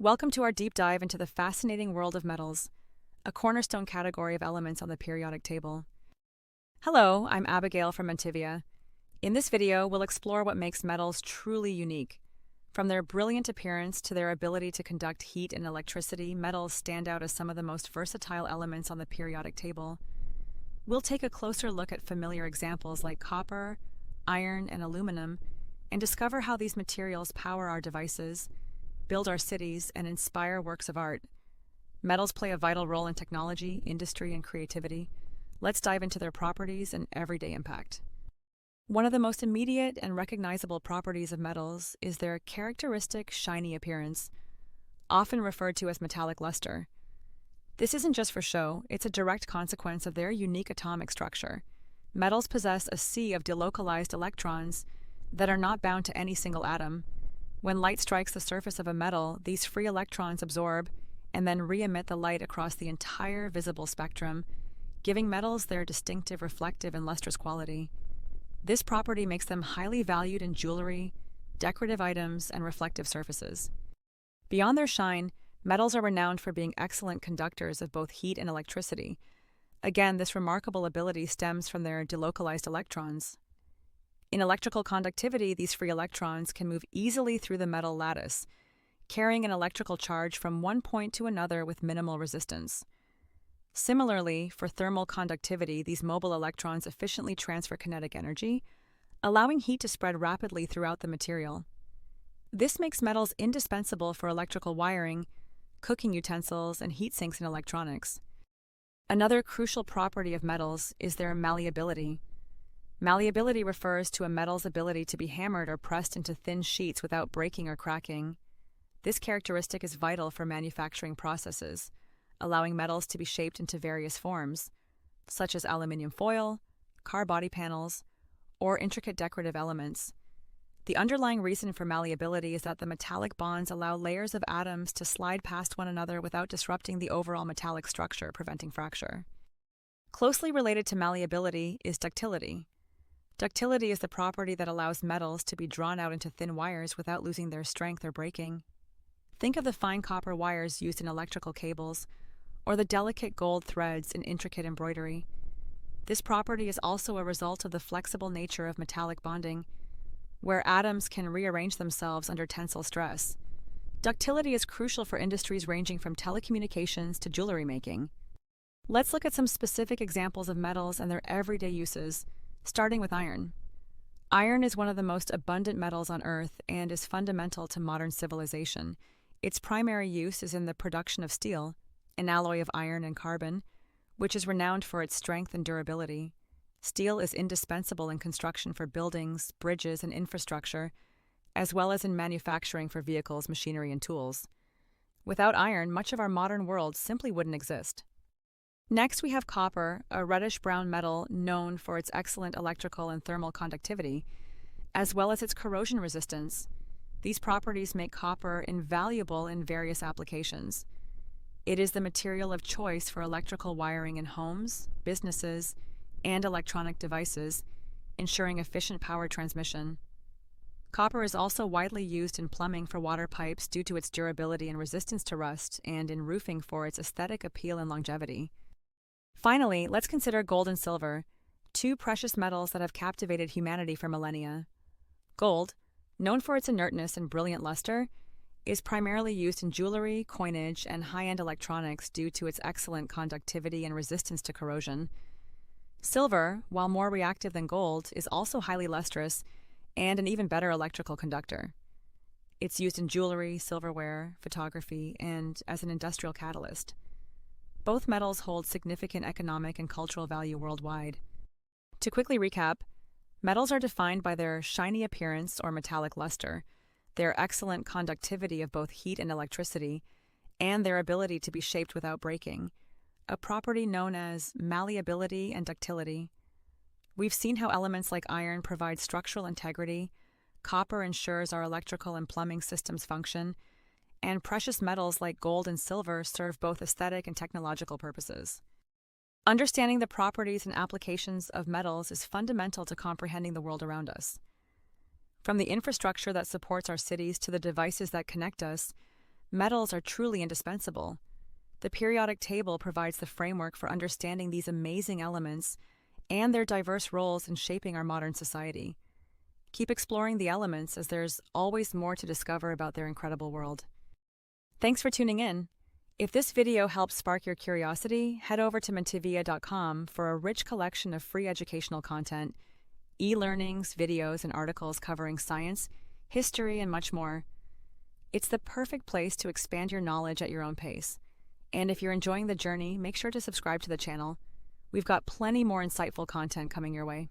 Welcome to our deep dive into the fascinating world of metals, a cornerstone category of elements on the periodic table. Hello, I'm Abigail from Mentivia. In this video, we'll explore what makes metals truly unique. From their brilliant appearance to their ability to conduct heat and electricity, metals stand out as some of the most versatile elements on the periodic table. We'll take a closer look at familiar examples like copper, iron, and aluminum, and discover how these materials power our devices, build our cities, and inspire works of art. Metals play a vital role in technology, industry, and creativity. Let's dive into their properties and everyday impact. One of the most immediate and recognizable properties of metals is their characteristic shiny appearance, often referred to as metallic luster. This isn't just for show, it's a direct consequence of their unique atomic structure. Metals possess a sea of delocalized electrons that are not bound to any single atom. When light strikes the surface of a metal, these free electrons absorb and then re-emit the light across the entire visible spectrum, giving metals their distinctive reflective and lustrous quality. This property makes them highly valued in jewelry, decorative items, and reflective surfaces. Beyond their shine, metals are renowned for being excellent conductors of both heat and electricity. Again, this remarkable ability stems from their delocalized electrons. In electrical conductivity, these free electrons can move easily through the metal lattice, carrying an electrical charge from one point to another with minimal resistance. Similarly, for thermal conductivity, these mobile electrons efficiently transfer kinetic energy, allowing heat to spread rapidly throughout the material. This makes metals indispensable for electrical wiring, cooking utensils, and heat sinks in electronics. Another crucial property of metals is their malleability. Malleability refers to a metal's ability to be hammered or pressed into thin sheets without breaking or cracking. This characteristic is vital for manufacturing processes, allowing metals to be shaped into various forms, such as aluminum foil, car body panels, or intricate decorative elements. The underlying reason for malleability is that the metallic bonds allow layers of atoms to slide past one another without disrupting the overall metallic structure, preventing fracture. Closely related to malleability is ductility. Ductility is the property that allows metals to be drawn out into thin wires without losing their strength or breaking. Think of the fine copper wires used in electrical cables, or the delicate gold threads in intricate embroidery. This property is also a result of the flexible nature of metallic bonding, where atoms can rearrange themselves under tensile stress. Ductility is crucial for industries ranging from telecommunications to jewelry making. Let's look at some specific examples of metals and their everyday uses, starting with iron. Iron is one of the most abundant metals on Earth and is fundamental to modern civilization. Its primary use is in the production of steel, an alloy of iron and carbon, which is renowned for its strength and durability. Steel is indispensable in construction for buildings, bridges, and infrastructure, as well as in manufacturing for vehicles, machinery, and tools. Without iron, much of our modern world simply wouldn't exist. Next, we have copper, a reddish-brown metal known for its excellent electrical and thermal conductivity, as well as its corrosion resistance. These properties make copper invaluable in various applications. It is the material of choice for electrical wiring in homes, businesses, and electronic devices, ensuring efficient power transmission. Copper is also widely used in plumbing for water pipes due to its durability and resistance to rust, and in roofing for its aesthetic appeal and longevity. Finally, let's consider gold and silver, two precious metals that have captivated humanity for millennia. Gold, known for its inertness and brilliant luster, is primarily used in jewelry, coinage, and high-end electronics due to its excellent conductivity and resistance to corrosion. Silver, while more reactive than gold, is also highly lustrous and an even better electrical conductor. It's used in jewelry, silverware, photography, and as an industrial catalyst. Both metals hold significant economic and cultural value worldwide. To quickly recap, metals are defined by their shiny appearance or metallic luster, their excellent conductivity of both heat and electricity, and their ability to be shaped without breaking, a property known as malleability and ductility. We've seen how elements like iron provide structural integrity, copper ensures our electrical and plumbing systems function, and precious metals like gold and silver serve both aesthetic and technological purposes. Understanding the properties and applications of metals is fundamental to comprehending the world around us. From the infrastructure that supports our cities to the devices that connect us, Metals are truly indispensable. The periodic table provides the framework for understanding these amazing elements and their diverse roles in shaping our modern society. Keep exploring the elements, as there's always more to discover about their incredible world. Thanks for tuning in. If this video helps spark your curiosity, head over to mentivia.com for a rich collection of free educational content, e-learnings, videos, and articles covering science, history, and much more. It's the perfect place to expand your knowledge at your own pace. And if you're enjoying the journey, make sure to subscribe to the channel. We've got plenty more insightful content coming your way.